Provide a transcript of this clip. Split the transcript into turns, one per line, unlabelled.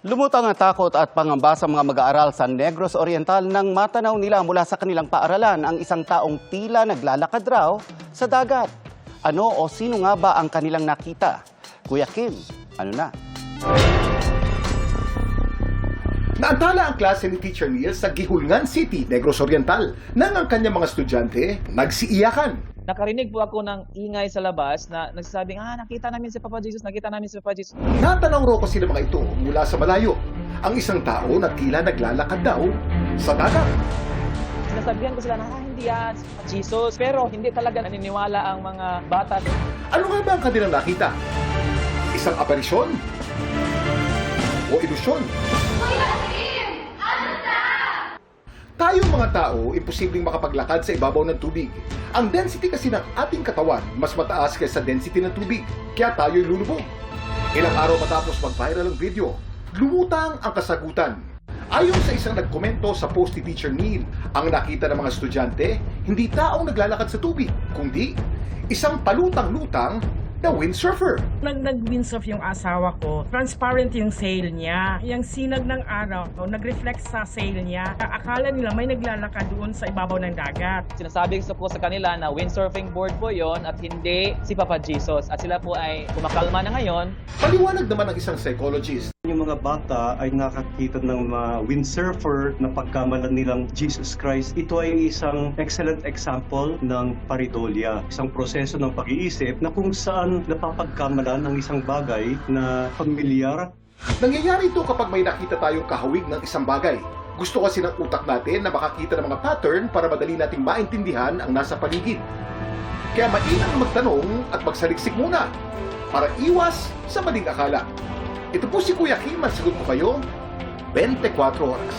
Lumutang ang takot at pangamba sa mga mag-aaral sa Negros Oriental nang matanaw nila mula sa kanilang paaralan ang isang taong tila naglalakad raw sa dagat. Ano o sino nga ba ang kanilang nakita? Kuya Kim, ano na?
Naantala ang klase ni Teacher Neil sa Gihulngan City, Negros Oriental, nang ang kanyang mga estudyante nagsiiyakan.
Nakarinig po ako ng ingay sa labas na nagsasabing, nakita namin si Papa Jesus, nakita namin si Papa Jesus.
Natanaw raw kasi ng mga ito mula sa malayo. Ang isang tao na tila naglalakad daw sa dagat.
Sinasabihan ko sila na, hindi yan, si Papa Jesus. Pero hindi talaga naniniwala ang mga bata.
Ano nga ba ang kanilang nakita? Isang aparisyon? O ilusyon? Tayong mga tao, imposibleng makapaglakad sa ibabaw ng tubig. Ang density kasi ng ating katawan mas mataas kaysa density ng tubig, kaya tayo'y lulubog. Ilang araw matapos mag-viral ang video, lumutang ang kasagutan. Ayon sa isang nagkomento sa post ni Teacher Neil, ang nakita ng mga estudyante, hindi taong naglalakad sa tubig, kundi isang palutang-lutang na windsurfer.
Nag-windsurf yung asawa ko. Transparent yung sail niya. Yung sinag ng araw, nag-reflect sa sail niya. Akala nila may naglalakad doon sa ibabaw ng dagat.
Sinasabi ko sa kanila na windsurfing board po yon at hindi si Papa Jesus. At sila po ay kumakalma na ngayon.
Paliwanag naman ng isang psychologist.
Yung mga bata ay nakakita ng mga windsurfer na pagkamalan nilang Jesus Christ. Ito ay isang excellent example ng pareidolia, isang proseso ng pag-iisip na kung saan napapagkamalan ng isang bagay na pamilyar.
Nangyayari ito kapag may nakita tayong kahawig ng isang bagay. Gusto kasi ng utak natin na makakita ng mga pattern para madali nating maintindihan ang nasa paligid. Kaya mainam magtanong at magsaliksik muna para iwas sa maling akala. Ito po si Kuya Kim, masagot ko kayo 24 oras.